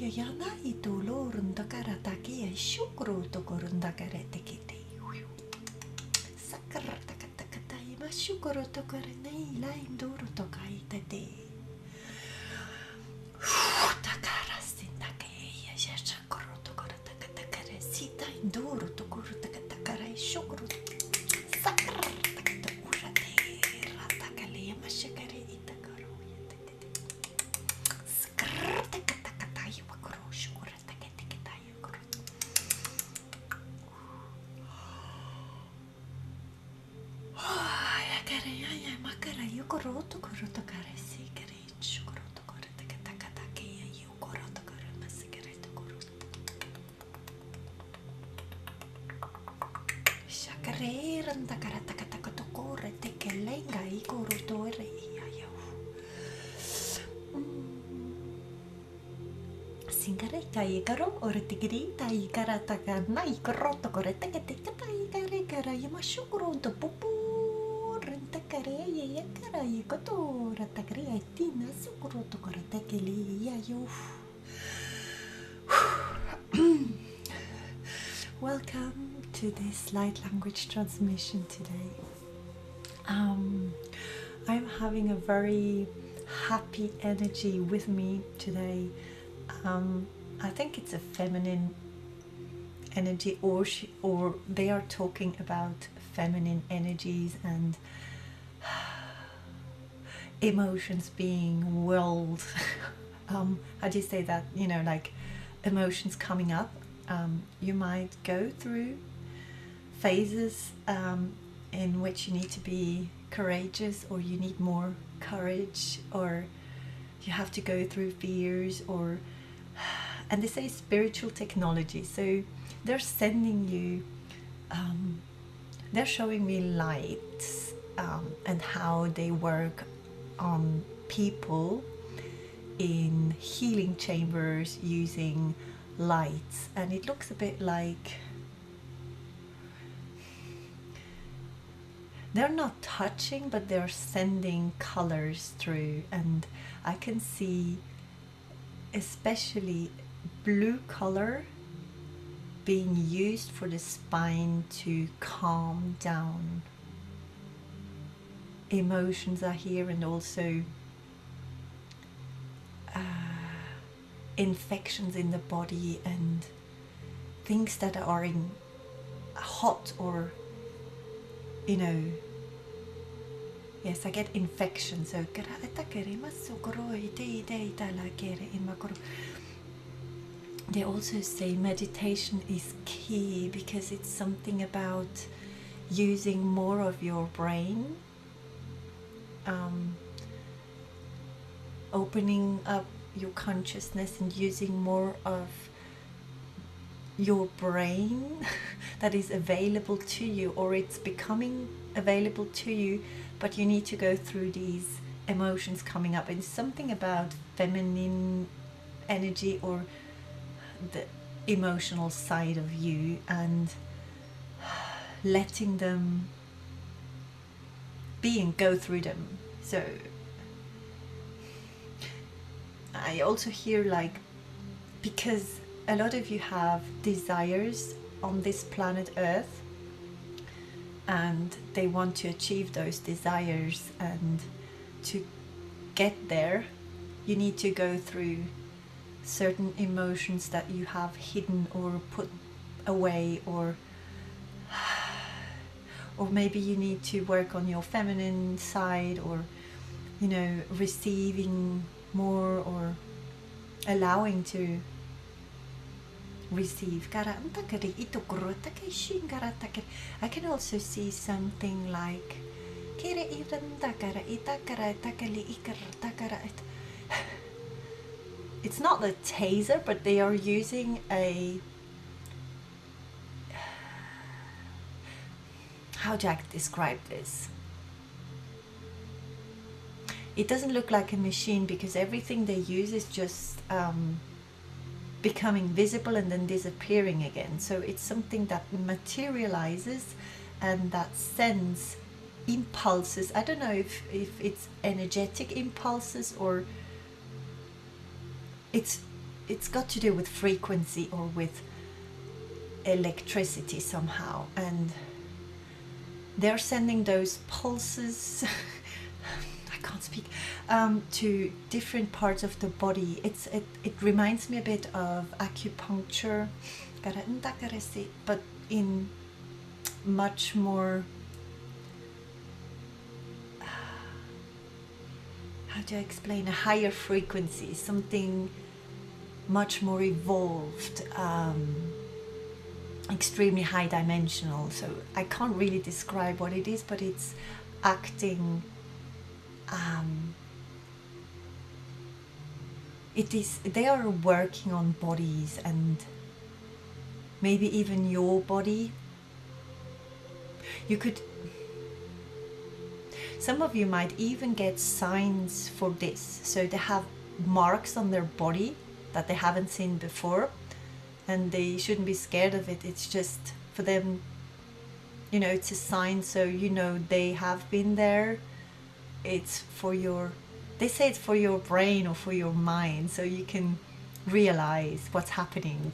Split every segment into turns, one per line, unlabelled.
yanai to lorun da karataki a shukro to korunda karetekete. Sakaratakai mashukoro to karenei line duro to kaitete. Takarasin takaya shakoro to koratakare sita induro to koratakare shukro. Sakaratakai urate ratakale mashakare itakaro. Singareta igaro ortigrita igarata nai corrotto corretta che te catai cara yamashukuro to pupu renta care yakara yikoto ratagria tina sukuro to corretta che li yayo. Welcome to this light language transmission today. I'm having a very happy energy with me today. I think it's a feminine energy, or they are talking about feminine energies and emotions being whirled. How do you say that? You know, like emotions coming up. You might go through phases in which you need to be courageous, or you need more courage, or you have to go through fears, or and they say spiritual technology, so they're sending you they're showing me lights and how they work on people in healing chambers using lights, and it looks a bit like they're not touching, but they're sending colors through, and I can see especially blue color being used for the spine to calm down. Emotions are here, and also infections in the body and things that are in hot, or you know, yes, I get infection. So they also say meditation is key, because it's something about using more of your brain, opening up your consciousness and using more of your brain that is available to you, or it's becoming available to you, but you need to go through these emotions coming up. And something about feminine energy, or the emotional side of you, and letting them be and go through them. So I also hear, like, because a lot of you have desires on this planet Earth, and they want to achieve those desires, and to get there you need to go through certain emotions that you have hidden or put away, or maybe you need to work on your feminine side, or you know, receiving more, or allowing to receive. I can also see something like it's not a taser, but they are using a, how do I describe this? It doesn't look like a machine, because everything they use is just becoming visible and then disappearing again. So it's something that materializes and that sends impulses. I don't know if it's energetic impulses, or it's it's got to do with frequency or with electricity somehow, and they're sending those pulses I can't speak, to different parts of the body. It reminds me a bit of acupuncture, but in much more, how do I explain, a higher frequency, something much more evolved, extremely high dimensional. So I can't really describe what it is, but it's acting, they are working on bodies, and maybe even your body. You could, some of you might even get signs for this, so they have marks on their body that they haven't seen before, and they shouldn't be scared of it. It's just for them, you know, it's a sign, so you know they have been there. It's for your, they say it's for your brain or for your mind, so you can realize what's happening.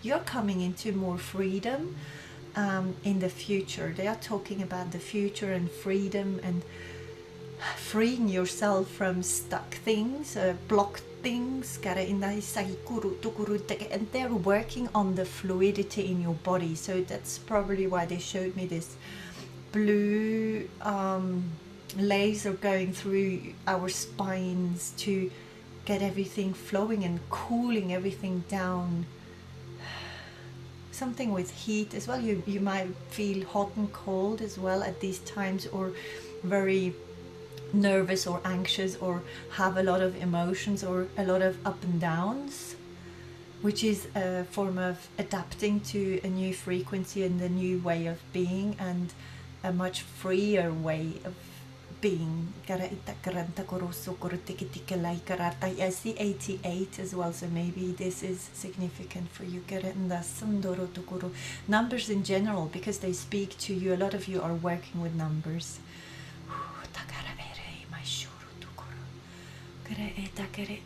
You're coming into more freedom in the future. They are talking about the future and freedom and freeing yourself from stuck things, blocked things, and they're working on the fluidity in your body. So that's probably why they showed me this blue laser going through our spines to get everything flowing and cooling everything down. Something with heat as well. You might feel hot and cold as well at these times, or very nervous or anxious, or have a lot of emotions or a lot of up and downs, which is a form of adapting to a new frequency and a new way of being, and a much freer way of being. I see 88 as well, so maybe this is significant for you. Numbers in general, because they speak to you. A lot of you are working with numbers.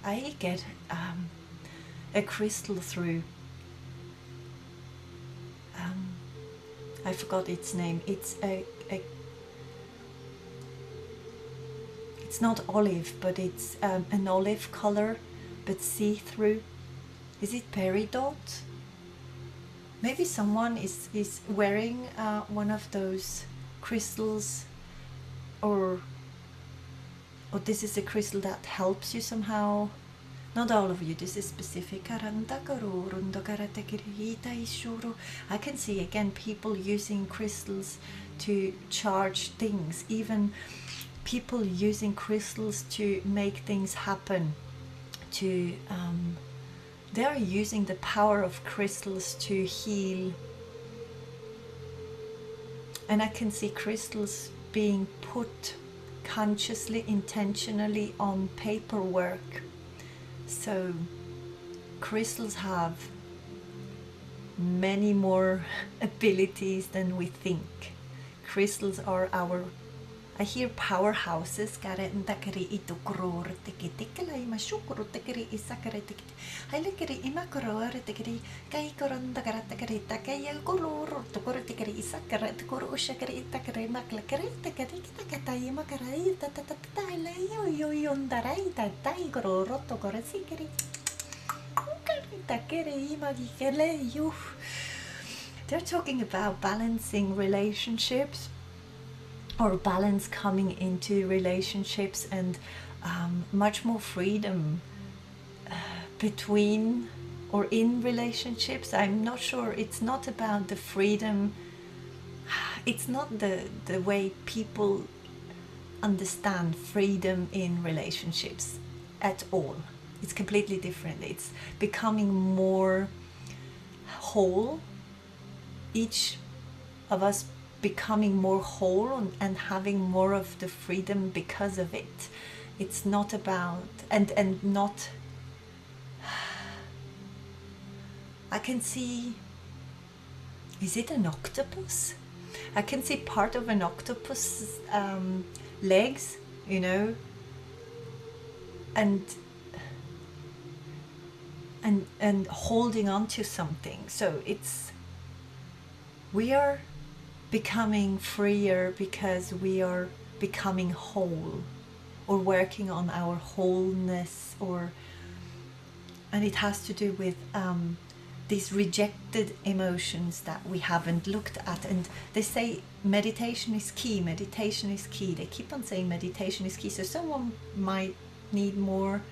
I get a crystal through, I forgot its name. It's it's not olive, but it's an olive color, but see-through. Is it peridot? Maybe someone is wearing one of those crystals, or this is a crystal that helps you somehow. Not all of you, this is specific. I can see again people using crystals to charge things, even people using crystals to make things happen. They are using the power of crystals to heal. And I can see crystals being put consciously, intentionally on paperwork. So crystals have many more abilities than we think. Crystals are our, I hear powerhouses. They're talking about balancing relationships, or balance coming into relationships, and much more freedom between or in relationships. I'm not sure. It's not about the freedom. It's not the way people understand freedom in relationships at all. It's completely different. It's becoming more whole. Each of us becoming more whole and having more of the freedom because of it. It's not about, and not, I can see, is it an octopus? I can see part of an octopus legs you know, and holding on to something. So we are becoming freer because we are becoming whole, or working on our wholeness, and it has to do with these rejected emotions that we haven't looked at. And they say meditation is key, meditation is key. They keep on saying meditation is key. So someone might need more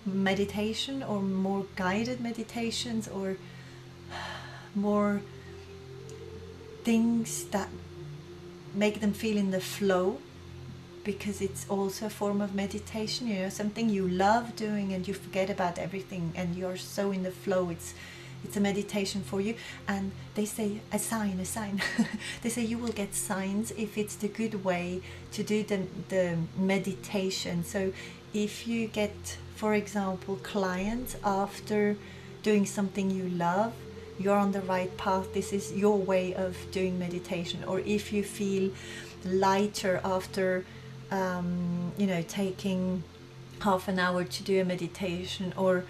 meditation, or more guided meditations, or more things that make them feel in the flow, because it's also a form of meditation, you know, something you love doing and you forget about everything and you're so in the flow. It's a meditation for you. And they say a sign they say you will get signs if it's the good way to do the meditation. So if you get, for example, clients after doing something you love, you're on the right path. This is your way of doing meditation. Or if you feel lighter after you know, taking half an hour to do a meditation, or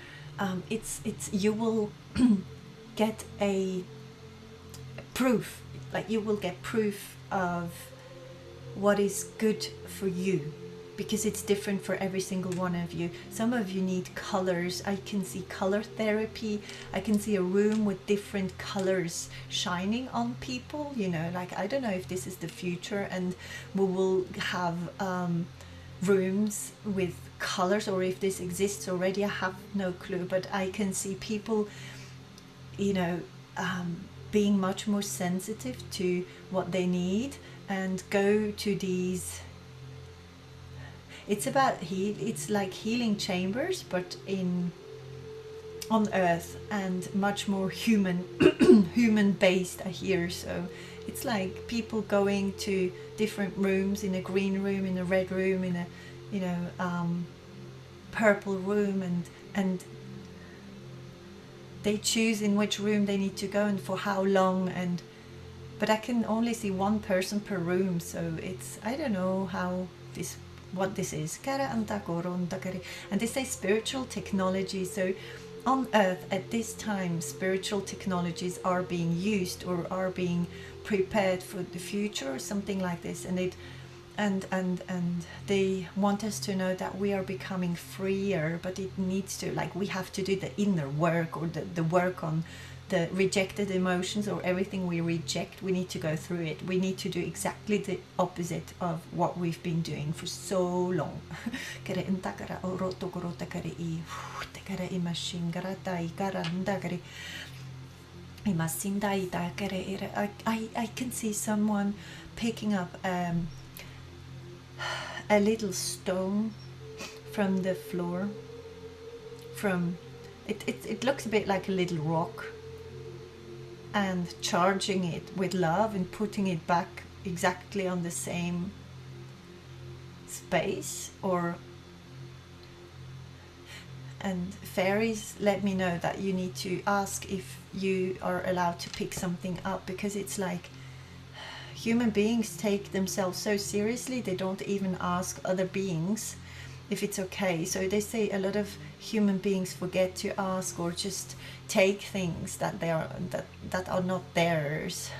it's you will get a proof, like you will get proof of what is good for you, because it's different for every single one of you. Some of you need colors. I can see color therapy. I can see a room with different colors shining on people, you know, like I don't know if this is the future and we will have rooms with colors, or if this exists already, I have no clue. But I can see people, you know, being much more sensitive to what they need, and go to these, it's about it's like healing chambers, but on earth, and much more human human based, I hear. So it's like people going to different rooms, in a green room, in a red room, in a, you know, purple room, and they choose in which room they need to go and for how long. And but I can only see one person per room, so it's, I don't know how this, what this is. And they say spiritual technology. So on earth at this time, spiritual technologies are being used, or are being prepared for the future, or something like this. And it and they want us to know that we are becoming freer, but it needs to, like, we have to do the inner work, or the work on the rejected emotions, or everything we reject. We need to go through it. We need to do exactly the opposite of what we've been doing for so long. I can see someone picking up a little stone from the floor. From it looks a bit like a little rock, and charging it with love and putting it back exactly on the same space. And fairies let me know that you need to ask if you are allowed to pick something up, because it's like human beings take themselves so seriously, they don't even ask other beings if it's okay. So they say a lot of human beings forget to ask, or just take things that they are that are not theirs.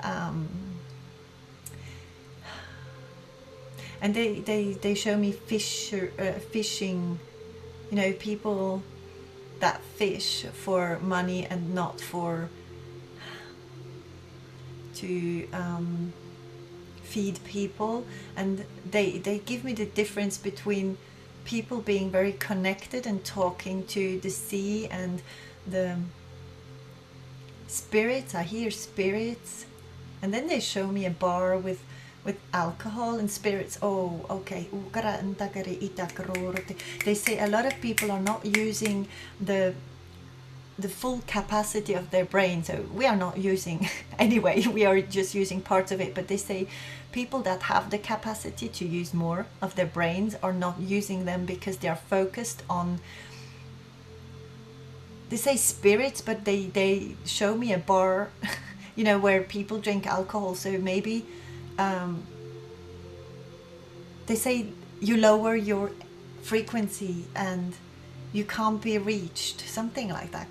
And they show me fishing, you know, people that fish for money and not for to feed people. And they give me the difference between people being very connected and talking to the sea and the spirits. I hear spirits. And then they show me a bar with alcohol and spirits. Oh, okay. They say a lot of people are not using the full capacity of their brain. So we are not using anyway, we are just using parts of it. But they say people that have the capacity to use more of their brains are not using them, because they are focused on, they say spirits, but they show me a bar you know, where people drink alcohol. So maybe they say you lower your frequency and you can't be reached, something like that.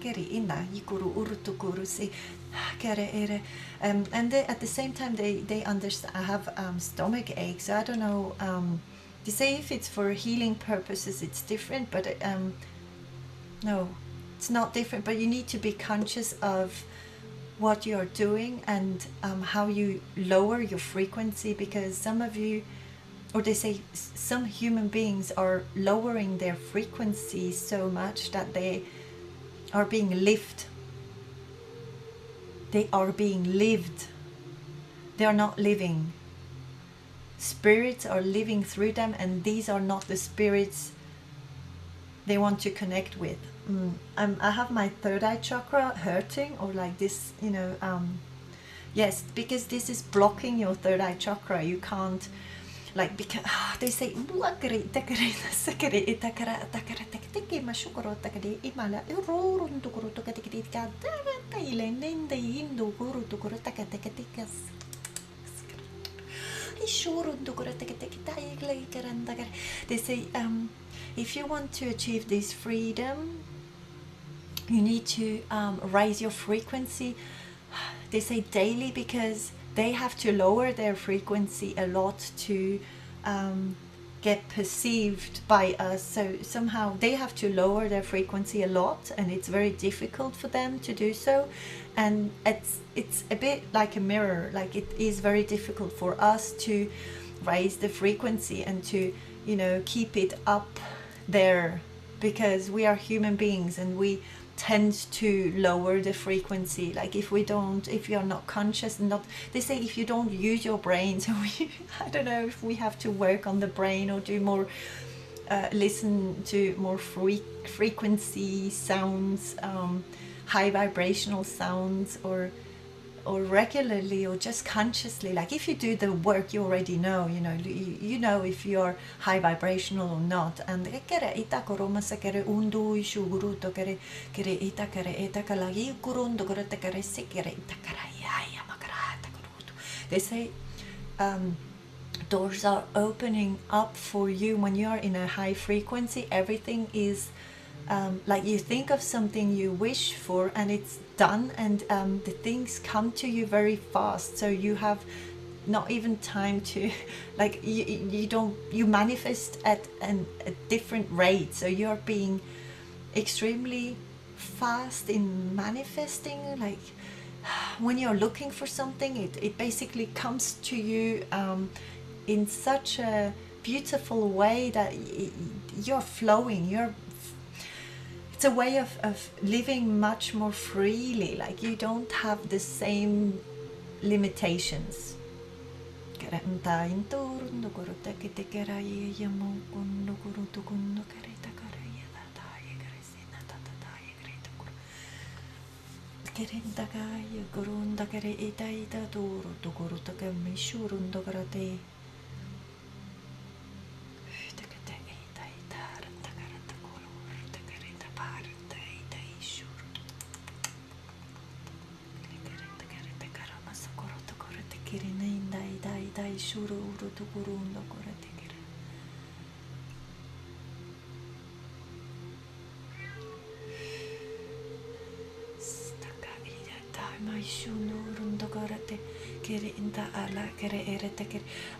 And they, at the same time, they understand. I have stomach aches, so I don't know. They say if it's for healing purposes, it's different, but no, it's not different. But you need to be conscious of what you're doing and how you lower your frequency, because some of you, or they say some human beings are lowering their frequency so much that they are being lived. They are being lived. They are not living. Spirits are living through them, and these are not the spirits they want to connect with. I have my third eye chakra hurting, or like this, you know, yes, because this is blocking your third eye chakra. You can't, like, because they say they say if you want to achieve this freedom, you need to raise your frequency. They say daily, because they have to lower their frequency a lot to get perceived by us. So somehow they have to lower their frequency a lot, and it's very difficult for them to do so. And it's a bit like a mirror. Like, it is very difficult for us to raise the frequency and to, you know, keep it up there, because we are human beings and we tend to lower the frequency. Like, if you're not conscious, not, they say if you don't use your brain, so I don't know if we have to work on the brain or do more, listen to more frequency sounds, high vibrational sounds, or regularly, or just consciously. Like, if you do the work, you already know, you know if you're high vibrational or not. And they say doors are opening up for you when you are in a high frequency. Everything is like, you think of something you wish for and it's done, and the things come to you very fast, so you have not even time to, like, you manifest at a different rate, so you're being extremely fast in manifesting. Like, when you're looking for something, it basically comes to you in such a beautiful way that you're flowing. It's a way of living much more freely. Like, you don't have the same limitations.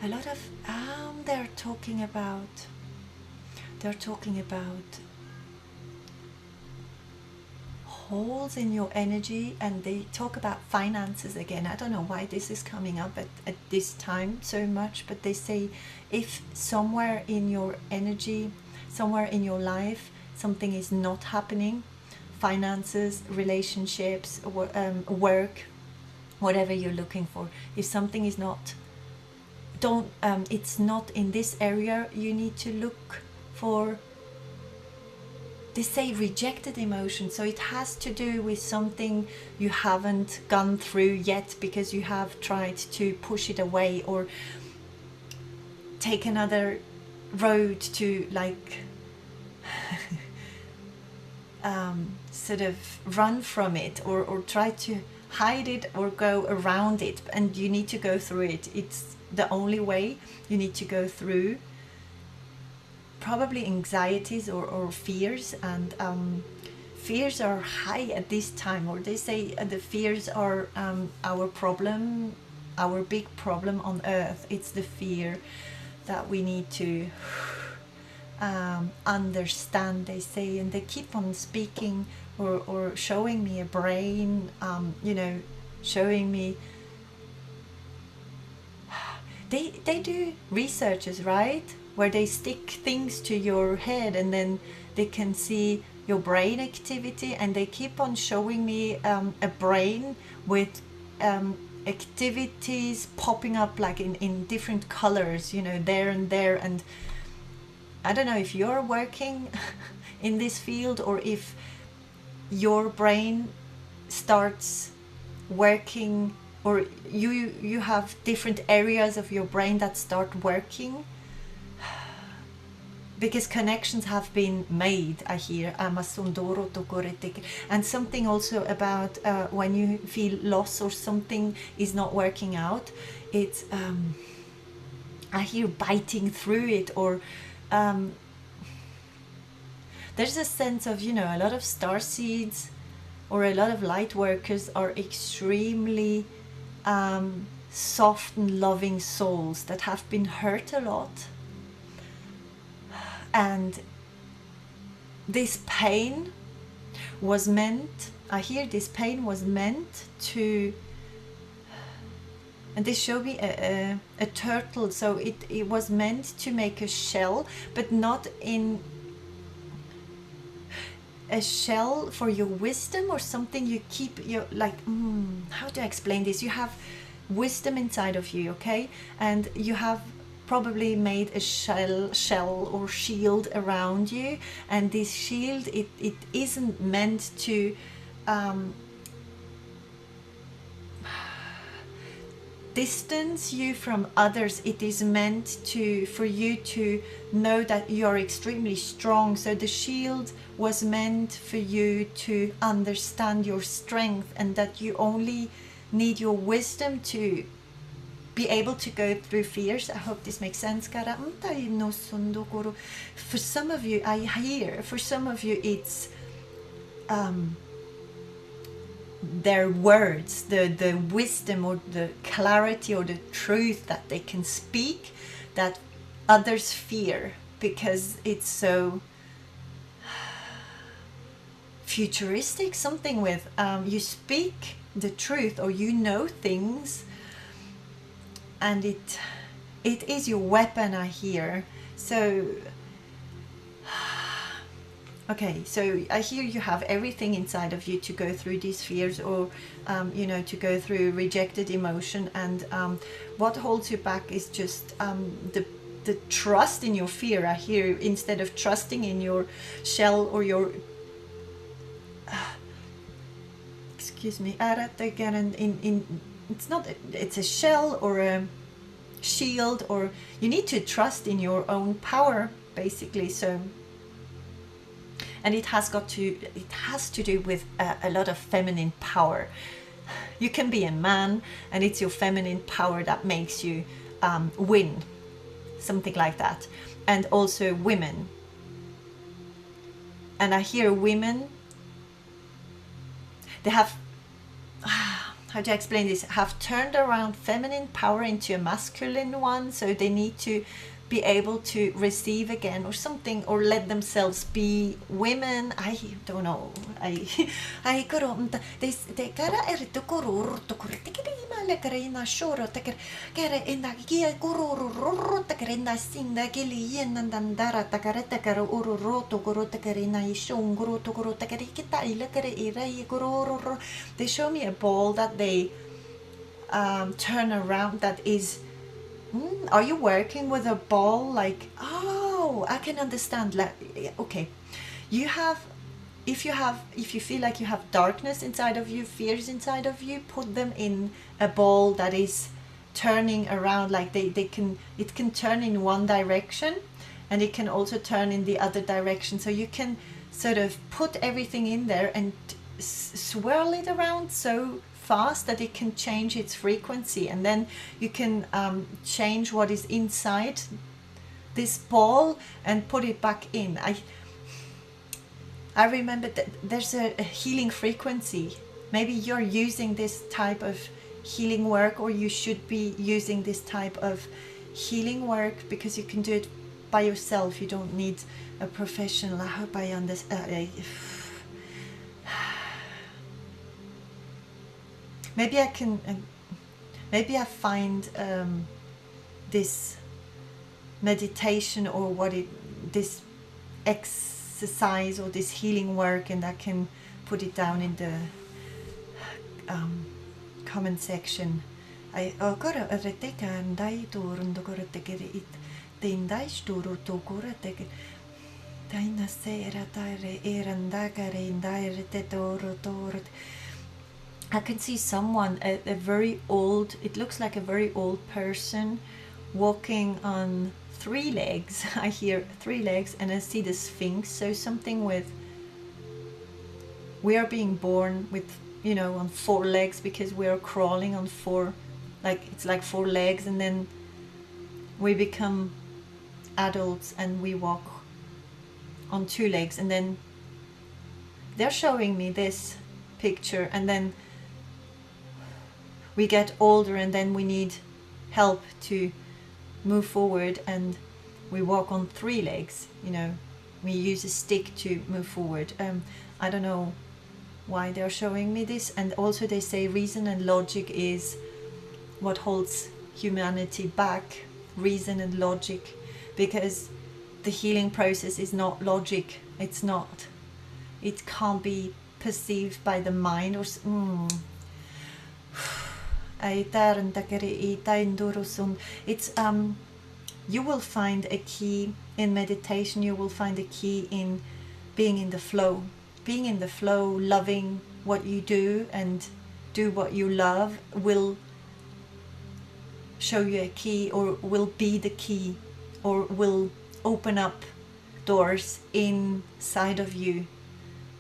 A lot of they're talking about holes in your energy, and they talk about finances again. I don't know why this is coming up at this time so much, but they say if somewhere in your energy, somewhere in your life, something is not happening, finances, relationships, work, whatever you're looking for, if something is not, it's not in this area, you need to look for, they say, rejected emotion. So it has to do with something you haven't gone through yet, because you have tried to push it away or take another road to, like, sort of run from it, or try to hide it or go around it, and you need to go through it. It's the only way. You need to go through probably anxieties or fears, and fears are high at this time, or they say the fears are our problem, our big problem on earth. It's the fear that we need to understand, they say, and they keep on speaking or showing me a brain, you know, showing me. They do researches, right, where they stick things to your head and then they can see your brain activity, and they keep on showing me a brain with activities popping up like in different colors, you know, there and there. And I don't know if you're working in this field, or if your brain starts working, or you have different areas of your brain that start working, because connections have been made, I hear. And something also about when you feel loss or something is not working out, it's I hear biting through it, or there's a sense of, you know, a lot of star seeds or a lot of light workers are extremely soft and loving souls that have been hurt a lot. And this pain was meant, I hear this pain was meant to, and they show me a turtle, so it was meant to make a shell, but not in a shell for your wisdom or something. You keep your, like, how do I explain this? You have wisdom inside of you, okay? And you have probably made a shell or shield around you, and this shield, it isn't meant to distance you from others. It is meant to, for you to know that you're extremely strong. So the shield was meant for you to understand your strength, and that you only need your wisdom to be able to go through fears. I hope this makes sense. For some of you, I hear, for some of you, it's their words, the wisdom or the clarity or the truth that they can speak, that others fear because it's so futuristic. Something with you speak the truth, or you know things, and it is your weapon, I hear. So okay, so I hear you have everything inside of you to go through these fears, or you know, to go through rejected emotion, and what holds you back is just the trust in your fear. I hear, instead of trusting in your shell or your excuse me, it's not, it's a shell or a shield, or you need to trust in your own power, basically. So, and it has to do with a lot of feminine power. You can be a man, and it's your feminine power that makes you win, something like that. And also women, and I hear women, they have, how do I explain this, have turned around feminine power into a masculine one, so they need to be able to receive again or something, or let themselves be women. I don't know. I they show me a ball that they turn around, that is, are you working with a ball? Like, oh, I can understand. Like, okay, you have, if you feel like you have darkness inside of you, fears inside of you, put them in a ball that is turning around. Like it can turn in one direction, and it can also turn in the other direction. So you can sort of put everything in there and swirl it around so fast that it can change its frequency, and then you can change what is inside this ball and put it back in. I remember that there's a healing frequency. Maybe you're using this type of healing work, or you should be using this type of healing work, because you can do it by yourself. You don't need a professional. I hope I understand. Maybe I can, maybe I find this meditation, or this exercise, or this healing work, and I can put it down in the comment section. I can see someone, a very old, it looks like a very old person walking on 3 legs. I hear 3 legs, and I see the Sphinx. So something with, we are being born with, you know, on 4 legs, because we are crawling on 4, like it's like 4 legs, and then we become adults and we walk on 2 legs, and then they're showing me this picture, and then we get older, and then we need help to move forward, and we walk on 3 legs, you know, we use a stick to move forward. I don't know why they're showing me this. And also they say reason and logic is what holds humanity back, reason and logic, because the healing process is not logic. It's not, it can't be perceived by the mind, or it's you will find a key in meditation. You will find a key in being in the flow, loving what you do and do what you love will show you a key, or will be the key, or will open up doors inside of you,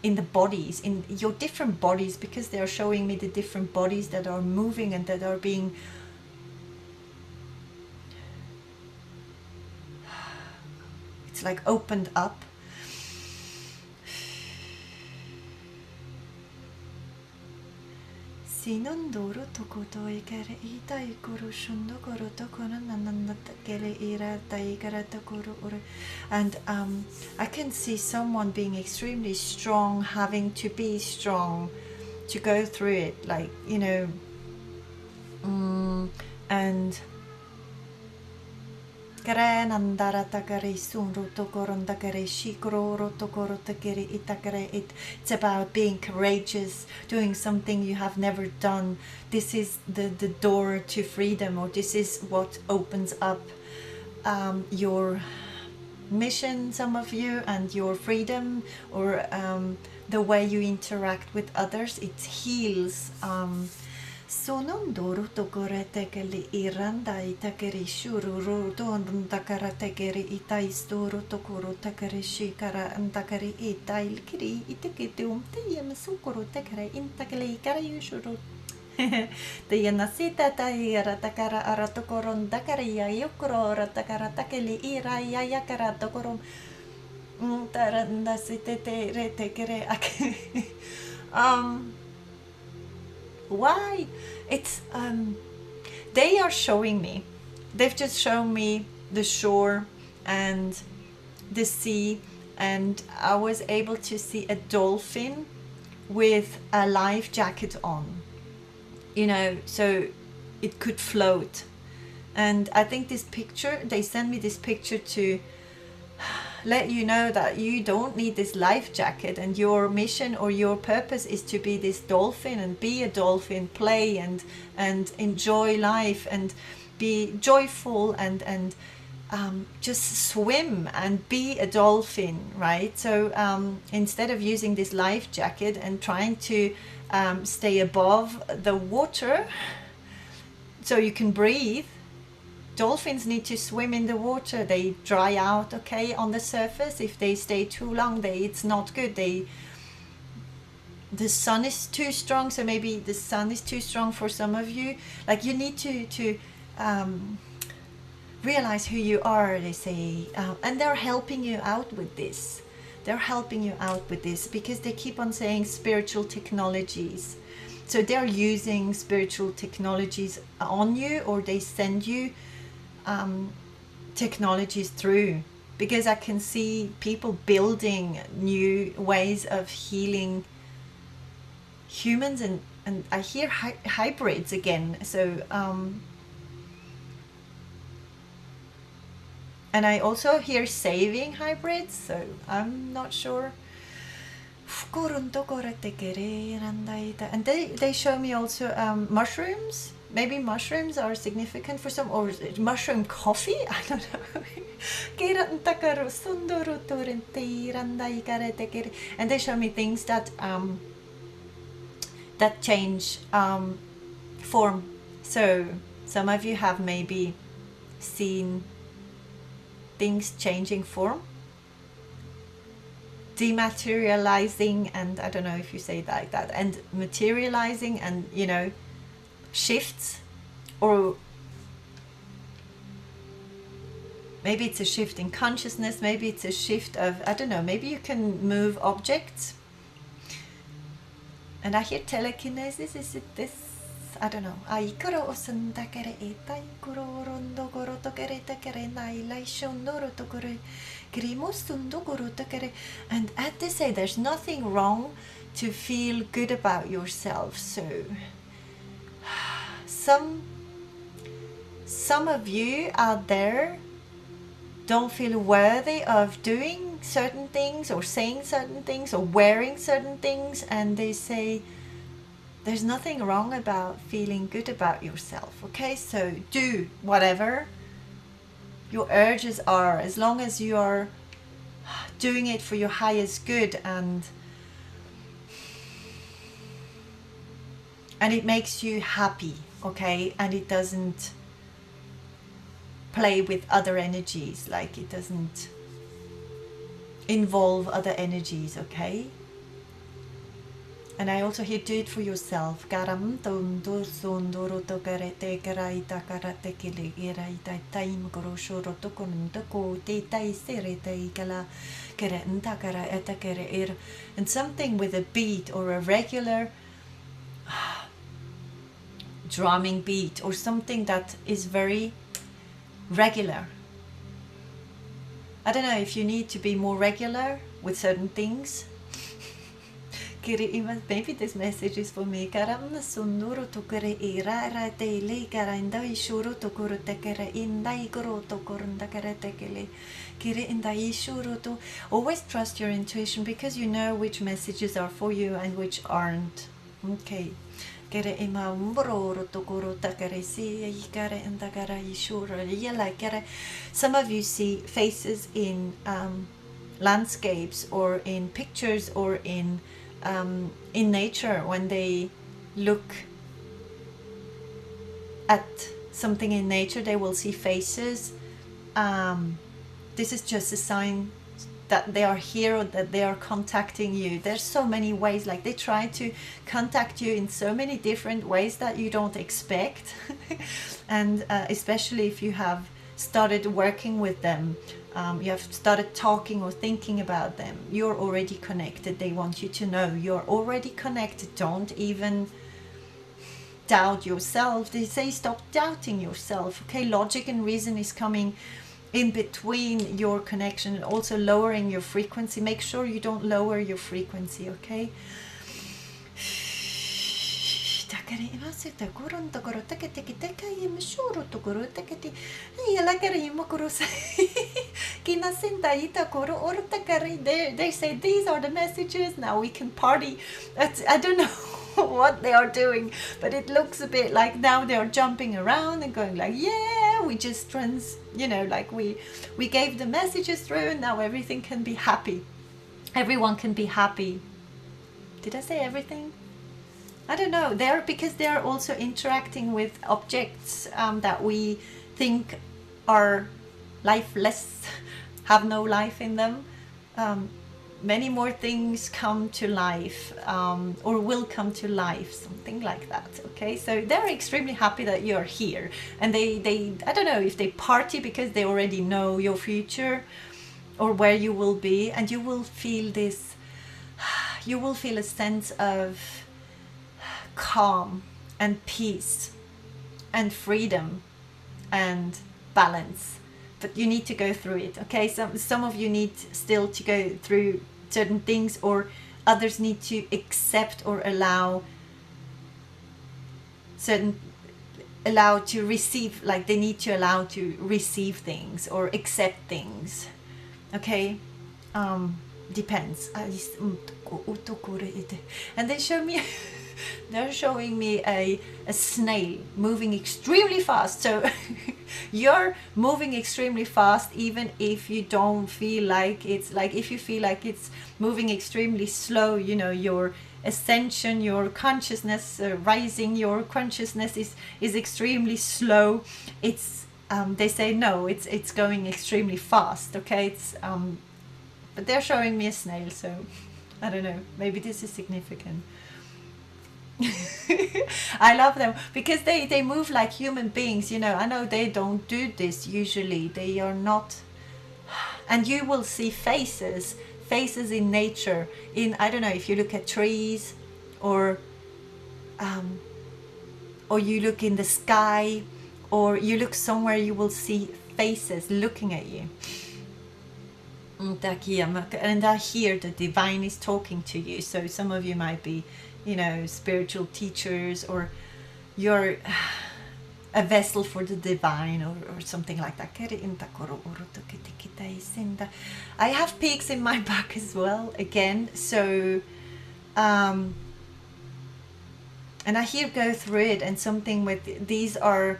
in the bodies, in your different bodies, because they are showing me the different bodies that are moving and that are being it's like opened up. And I can see someone being extremely strong, having to be strong to go through it, like, you know, and it's about being courageous, doing something you have never done. This is the door to freedom, or this is what opens up your mission, some of you, and your freedom, or the way you interact with others. It heals. Sonondoro tokore tekeli irandai takeri shururu don takara tekeri itaistoro tokoro takeri shikara and takeri itail kiri itikitum tiyam sukoro tekere intakeli karayushuru. The yanasita taira takara aratokoron takaria yokoro ratakara takeli ira yayakara tokorom taranda sitete retekere. Why? It's they are showing me, they've just shown me the shore and the sea, and I was able to see a dolphin with a life jacket on, you know, so it could float. And I think this picture, they sent me this picture to let you know that you don't need this life jacket, and your mission or your purpose is to be this dolphin and be a dolphin, play and enjoy life and be joyful and just swim and be a dolphin, right? So instead of using this life jacket and trying to stay above the water so you can breathe, dolphins need to swim in the water. They dry out, okay, on the surface. If they stay too long, it's not good. The sun is too strong, so maybe the sun is too strong for some of you. Like, you need to realize who you are, they say, and they're helping you out with this. They're helping you out with this because they keep on saying spiritual technologies. So they're using spiritual technologies on you, or they send you technologies through, because I can see people building new ways of healing humans, and I hear hybrids again. So and I also hear saving hybrids, so I'm not sure. And they show me also mushrooms. Maybe mushrooms are significant for some, or mushroom coffee, I don't know. And they show me things that that change form. So some of you have maybe seen things changing form, dematerializing, and I don't know if you say it like that, and materializing, and you know, shifts, or maybe it's a shift in consciousness, maybe it's a shift of, I don't know, maybe you can move objects. And I hear telekinesis. Is it this? I don't know. And as they say, there's nothing wrong to feel good about yourself. So some of you out there don't feel worthy of doing certain things, or saying certain things, or wearing certain things, and they say there's nothing wrong about feeling good about yourself. Okay, so do whatever your urges are, as long as you are doing it for your highest good, and it makes you happy, okay, and it doesn't play with other energies, like it doesn't involve other energies, okay? And I also hear, do it for yourself. And something with a beat, or a regular drumming beat, or something that is very regular. I don't know if you need to be more regular with certain things. Maybe this message is for me. Always trust your intuition, because you know which messages are for you and which aren't. Okay. Some of you see faces in landscapes, or in pictures, or in nature. When they look at something in nature, they will see faces. This is just a sign that they are here, or that they are contacting you. There's so many ways, like they try to contact you in so many different ways that you don't expect. And especially if you have started working with them, you have started talking or thinking about them, you're already connected. They want you to know you're already connected. Don't even doubt yourself. They say stop doubting yourself. Okay, logic and reason is coming in between your connection, and also lowering your frequency. Make sure you don't lower your frequency, okay? They say these are the messages, now we can party. I don't know what they are doing, but it looks a bit like now they are jumping around and going like, yeah, we just like we gave the messages through, and now everything can be happy. Everyone can be happy. Did I say everything? I don't know. Because they're also interacting with objects that we think are lifeless, have no life in them. many more things come to life, or will come to life, something like that. Okay, so they're extremely happy that you're here, and they I don't know if they party because they already know your future or where you will be, and you will feel this, you will feel a sense of calm and peace and freedom and balance. But you need to go through it. Okay, some of you need still to go through certain things, or others need to accept or allow to receive, like they need to allow to receive things or accept things. Okay, depends. And they show me they're showing me a snail moving extremely fast. So you're moving extremely fast, even if you don't feel like it's, like if you feel like it's moving extremely slow, you know, your ascension, your consciousness, rising, your consciousness is extremely slow. It's they say no, it's going extremely fast. Okay, it's but they're showing me a snail, so I don't know, maybe this is significant. I love them because they move like human beings, you know. I know they don't do this usually, they are not, and you will see faces in nature, in, I don't know, if you look at trees, or you look in the sky, or you look somewhere, you will see faces looking at you. And I hear the divine is talking to you. So some of you might be, you know, spiritual teachers, or you're a vessel for the divine, or something like that. I have peaks in my back as well, again. So and I hear go through it, and something with these are,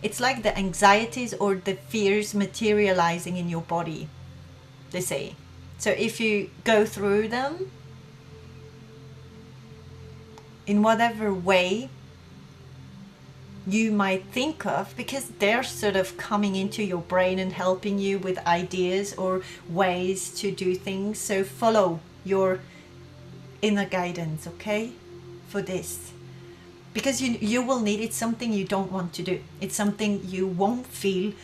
it's like the anxieties or the fears materializing in your body, they say. So if you go through them in whatever way you might think of, because they're sort of coming into your brain and helping you with ideas or ways to do things. So follow your inner guidance, okay, for this. Because you will need it. Something you don't want to do. It's something you won't feel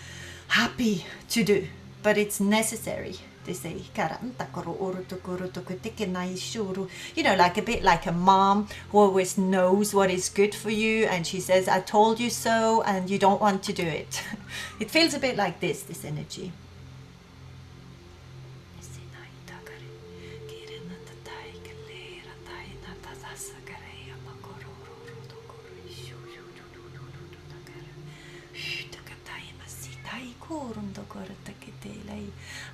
happy to do, but it's necessary. They say, you know, like a bit like a mom who always knows what is good for you, and she says, I told you so, and you don't want to do it. It feels a bit like this energy.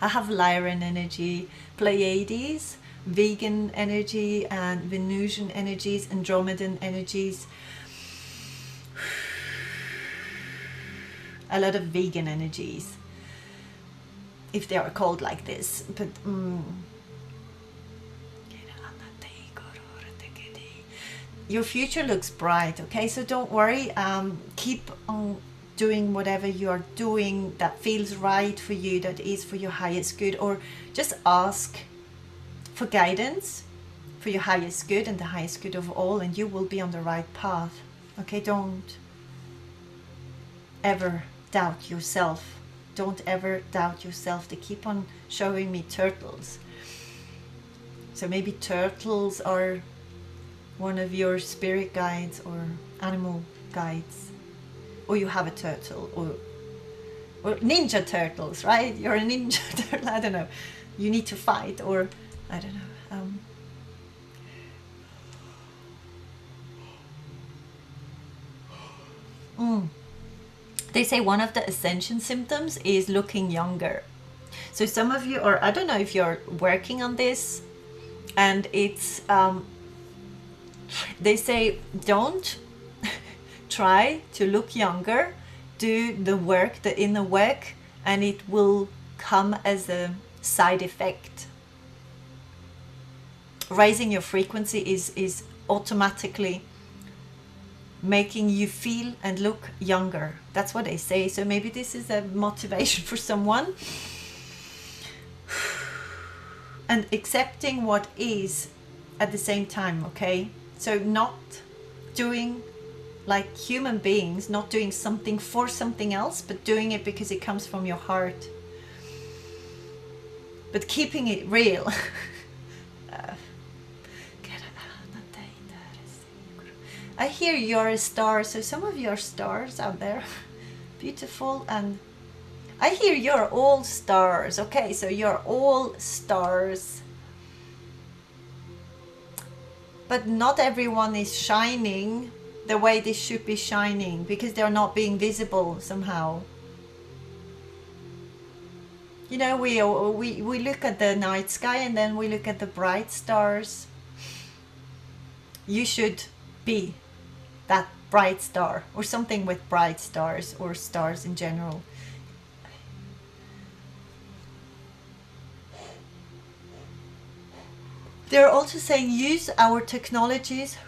I have LYRA energy, PLEIADES, vegan energy, and Venusian energies, Andromedan energies. A lot of vegan energies, if they are called like this. But your future looks bright, okay? So don't worry. Keep on doing whatever you are doing that feels right for you, that is for your highest good, or just ask for guidance for your highest good and the highest good of all, and you will be on the right path. Okay, don't ever doubt yourself. Don't ever doubt yourself. They keep on showing me turtles. So maybe turtles are one of your spirit guides or animal guides. Or you have a turtle, or ninja turtles, right? You're a ninja turtle, I don't know. You need to fight, or I don't know. They say one of the ascension symptoms is looking younger. So some of you, or I don't know if you're working on this, and it's, they say don't try to look younger, do the work, the inner work, and it will come as a side effect. Raising your frequency is automatically making you feel and look younger. That's what they say. So maybe this is a motivation for someone. and accepting what is at the same time, okay? So not doing like human beings, not doing something for something else, but doing it because it comes from your heart. But keeping it real. I hear you're a star, so some of you are stars out there. Beautiful. And I hear you're all stars. Okay, so you're all stars. But not everyone is shining the way they should be shining, because they're not being visible somehow. You know, we look at the night sky and then we look at the bright stars. You should be that bright star, or something with bright stars, or stars in general. They're also saying use our technologies.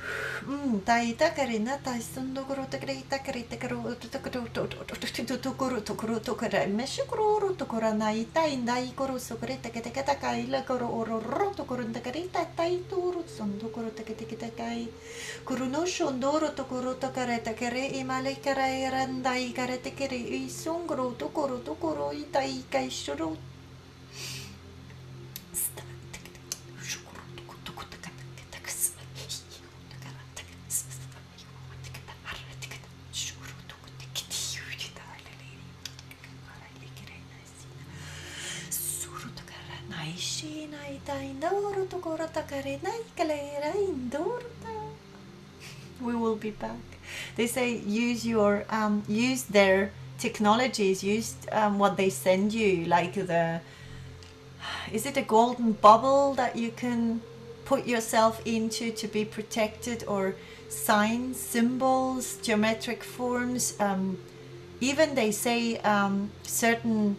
We will be back. They say use your use their technologies, use what they send you, like the, is it a golden bubble that you can put yourself into to be protected, or signs, symbols, geometric forms, even they say certain,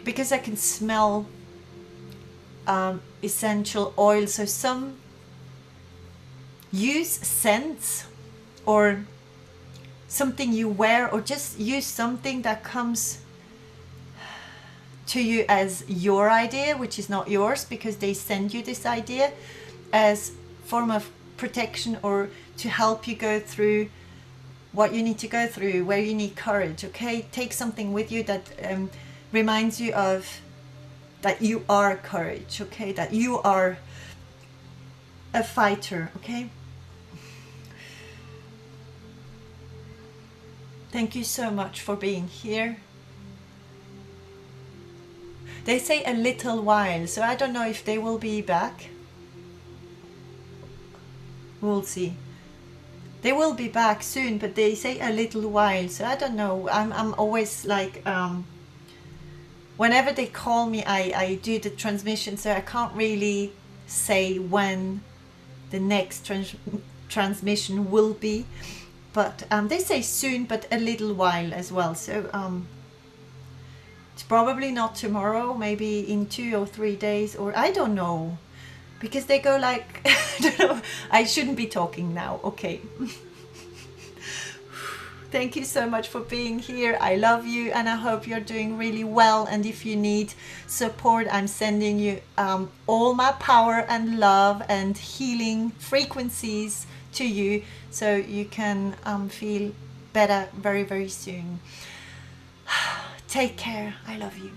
because I can smell essential oil, so some use scents or something you wear, or just use something that comes to you as your idea, which is not yours, because they send you this idea as form of protection, or to help you go through what you need to go through, where you need courage. Okay, take something with you that reminds you of that you are courage, okay, that you are a fighter. Okay, thank you so much for being here. They say a little while, so I don't know if they will be back. We'll see. They will be back soon, but they say a little while, so I don't know. I'm always like, whenever they call me, I do the transmission, so I can't really say when the next transmission will be. But they say soon, but a little while as well. So it's probably not tomorrow, maybe in 2 or 3 days, or I don't know, because they go like, I don't know, I shouldn't be talking now. Okay. Thank you so much for being here. I love you, and I hope you're doing really well. And if you need support, I'm sending you all my power and love and healing frequencies to you, so you can feel better very, very soon. Take care. I love you.